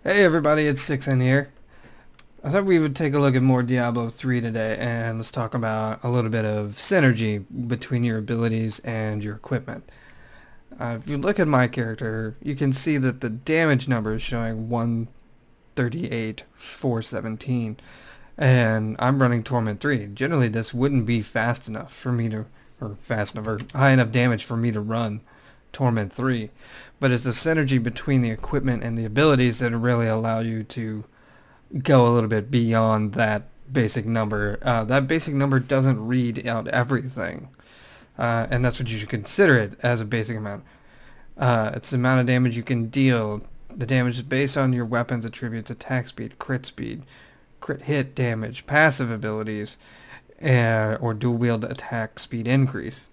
Hey everybody, it's Six in here. I thought we would take a look at more Diablo 3 today, and let's talk about a little bit of synergy between your abilities and your equipment. If you look at my character, you can see that the damage number is showing 138, 417, and I'm running Torment 3. Generally, this wouldn't be fast enough for me to, or fast enough, or high enough damage for me to run Torment 3. But it's the synergy between the equipment and the abilities that really allow you to go a little bit beyond that basic number. That basic number doesn't read out everything, and that's what you should consider it as a basic amount. It's the amount of damage you can deal. The damage is based on your weapon's attributes: attack speed, crit hit damage, passive abilities, or dual wield attack speed increase.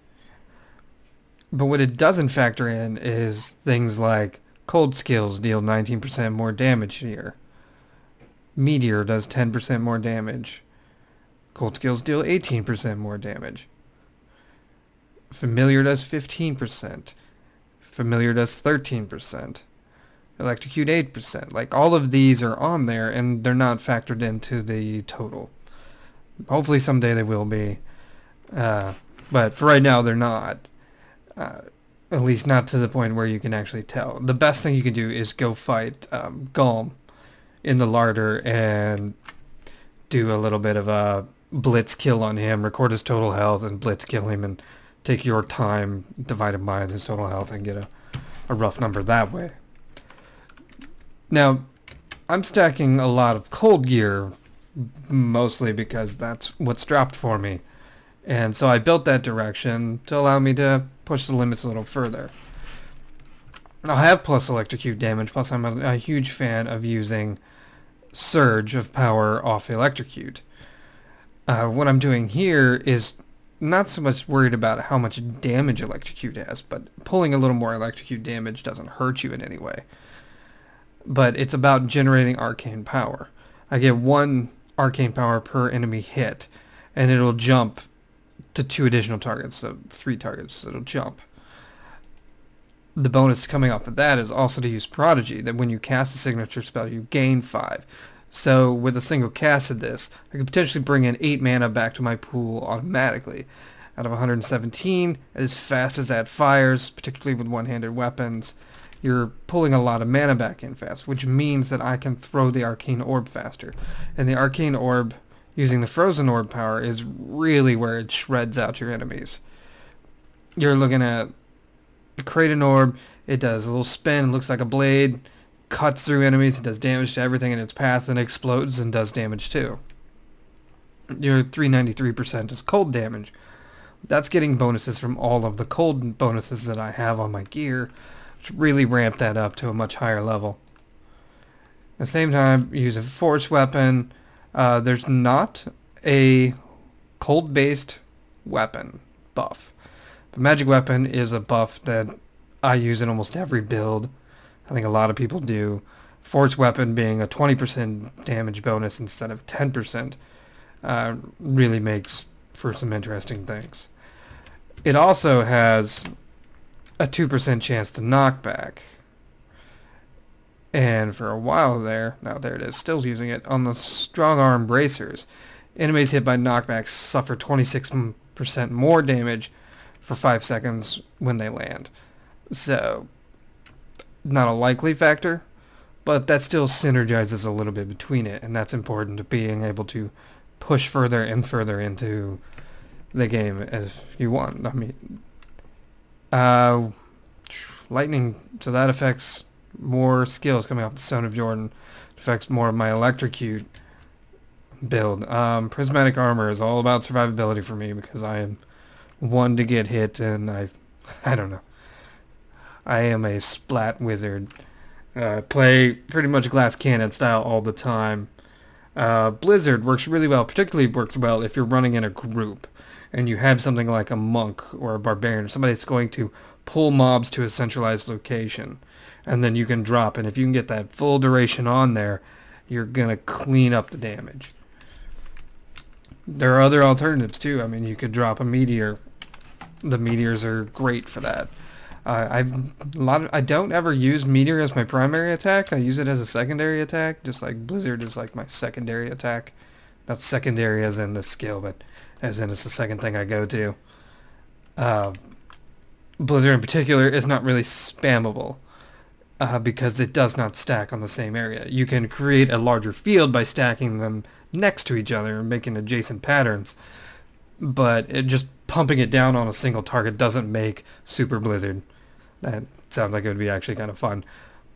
But what it doesn't factor in is things like cold skills deal 19% more damage here. Meteor does 10% more damage. Cold skills deal 18% more damage. Familiar does 15%. Familiar does 13%. Electrocute 8%. Like, all of these are on there, and they're not factored into the total. Hopefully someday they will be. But for right now, they're not. At least not to the point where you can actually tell. The best thing you can do is go fight Golem in the larder and do a little bit of a blitz kill on him, record his total health and blitz kill him, and take your time divided by his total health and get a rough number that way. Now, I'm stacking a lot of cold gear, mostly because that's what's dropped for me. And so I built that direction to allow me to push the limits a little further. I'll have plus electrocute damage, plus I'm a huge fan of using surge of power off electrocute. What I'm doing here is not so much worried about how much damage electrocute has, but pulling a little more electrocute damage doesn't hurt you in any way. But it's about generating arcane power. I get 1 arcane power per enemy hit, and it'll jump to 2 additional targets, so 3 targets, it'll jump. The bonus coming off of that is also to use Prodigy, that when you cast a signature spell, you gain 5. So with a single cast of this, I could potentially bring in 8 mana back to my pool automatically. Out of 117, as fast as that fires, particularly with one-handed weapons, you're pulling a lot of mana back in fast, which means that I can throw the Arcane Orb faster. And the Arcane Orb, using the Frozen Orb power, is really where it shreds out your enemies. You're looking at create an orb, it does a little spin, looks like a blade, cuts through enemies, it does damage to everything in its path, and explodes and does damage too. Your 393% is cold damage. That's getting bonuses from all of the cold bonuses that I have on my gear, which really ramp that up to a much higher level. At the same time, you use a force weapon. There's not a cold-based weapon buff. The magic weapon is a buff that I use in almost every build. I think a lot of people do. Force weapon being a 20% damage bonus instead of 10% really makes for some interesting things. It also has a 2% chance to knock back. And for a while there, now there it is, still using it, on the strong arm bracers, enemies hit by knockbacks suffer 26% more damage for 5 seconds when they land. So, not a likely factor, but that still synergizes a little bit between it, and that's important to being able to push further and further into the game as you want. I mean, lightning, so that affects more skills coming off the Stone of Jordan. It affects more of my electrocute build. Prismatic Armor is all about survivability for me because I am one to get hit, and I don't know. I am a splat wizard. Play pretty much glass cannon style all the time. Blizzard works really well, particularly works well if you're running in a group and you have something like a monk or a barbarian, somebody that's going to pull mobs to a centralized location, and then you can drop, and if you can get that full duration on there, you're going to clean up the damage. There are other alternatives too. I mean, you could drop a meteor. The meteors are great for that. I don't ever use meteor as my primary attack. I use it as a secondary attack, just like Blizzard is like my secondary attack. Not secondary as in the skill, but as in it's the second thing I go to. Uh, Blizzard in particular is not really spammable because it does not stack on the same area. You can create a larger field by stacking them next to each other and making adjacent patterns, but just pumping it down on a single target doesn't make Super Blizzard. That sounds like it would be actually kind of fun,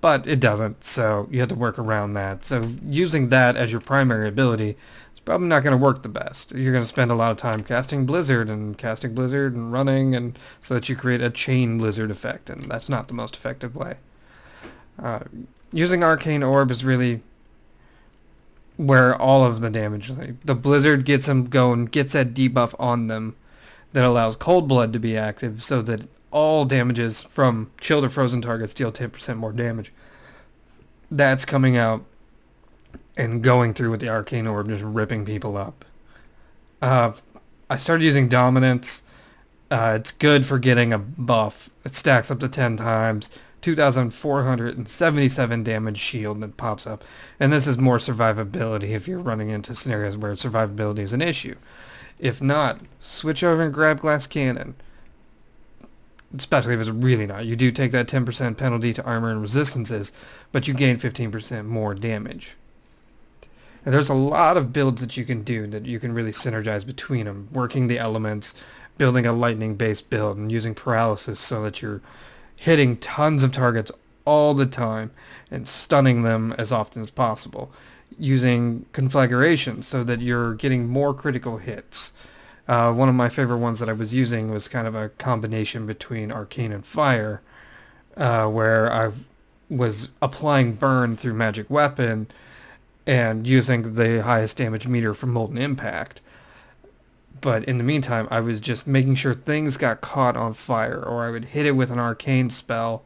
but it doesn't, so you have to work around that. So using that as your primary ability is probably not going to work the best. You're going to spend a lot of time casting Blizzard and running, and so that you create a chain Blizzard effect, and that's not the most effective way. Using Arcane Orb is really where all of the damage, like the Blizzard gets them going, gets that debuff on them that allows Cold Blood to be active so that all damages from chilled or frozen targets deal 10% more damage. That's coming out and going through with the Arcane Orb, just ripping people up. I started using Dominance. It's good for getting a buff. It stacks up to 10 times. 2,477 damage shield that pops up. And this is more survivability if you're running into scenarios where survivability is an issue. If not, switch over and grab Glass Cannon. Especially if it's really not. You do take that 10% penalty to armor and resistances, but you gain 15% more damage. And there's a lot of builds that you can do that you can really synergize between them. Working the elements, building a lightning-based build, and using paralysis so that you're hitting tons of targets all the time and stunning them as often as possible. Using conflagration so that you're getting more critical hits. One of my favorite ones that I was using was kind of a combination between Arcane and Fire, where I was applying Burn through Magic Weapon and using the highest damage meter from Molten Impact. But in the meantime, I was just making sure things got caught on fire, or I would hit it with an arcane spell,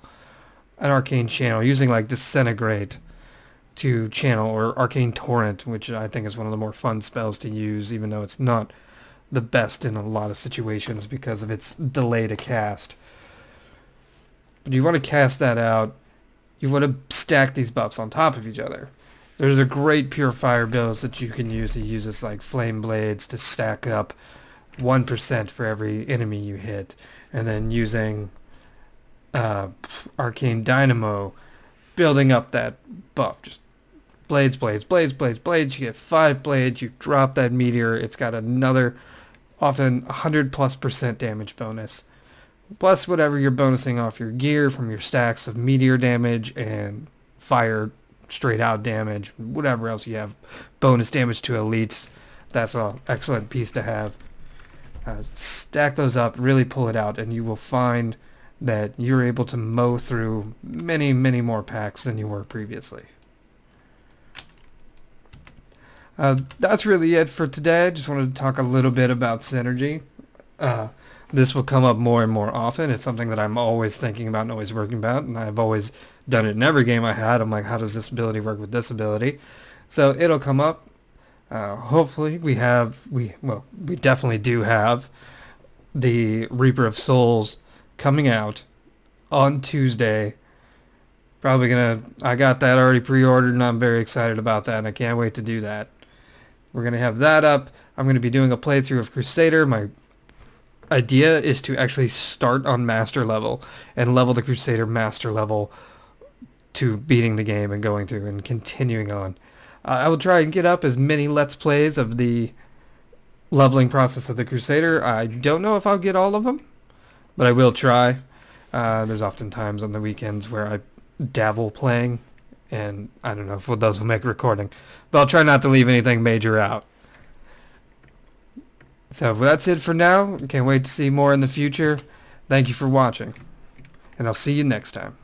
an arcane channel, using like Disintegrate to channel, or Arcane Torrent, which I think is one of the more fun spells to use, even though it's not the best in a lot of situations because of its delay to cast. But you want to cast that out, you want to stack these buffs on top of each other. There's a great Purifier builds that you can use. It uses like Flame Blades to stack up 1% for every enemy you hit. And then using Arcane Dynamo, building up that buff. Just blades, blades, blades, blades, blades. You get 5 blades, you drop that meteor. It's got another, often 100+% damage bonus. Plus whatever you're bonusing off your gear from your stacks of meteor damage and fire straight out damage, whatever else you have, bonus damage to elites. That's an excellent piece to have. Stack those up, really pull it out, and you will find that you're able to mow through many, many more packs than you were previously. That's really it for today. I just wanted to talk a little bit about synergy. This will come up more and more often. It's something that I'm always thinking about and always working about, and I've always done it in every game I had. I'm like, how does this ability work with this ability? So it'll come up. Hopefully we definitely do have the Reaper of Souls coming out on Tuesday. I got that already pre-ordered, and I'm very excited about that, and I can't wait to do that. We're going to have that up. I'm going to be doing a playthrough of Crusader. My idea is to actually start on master level and level the Crusader master level to beating the game and going through and continuing on. I will try and get up as many Let's Plays of the leveling process of the Crusader. I don't know if I'll get all of them, but I will try. There's often times on the weekends where I dabble playing, and I don't know if those will make recording, but I'll try not to leave anything major out. So that's it for now. Can't wait to see more in the future. Thank you for watching, and I'll see you next time.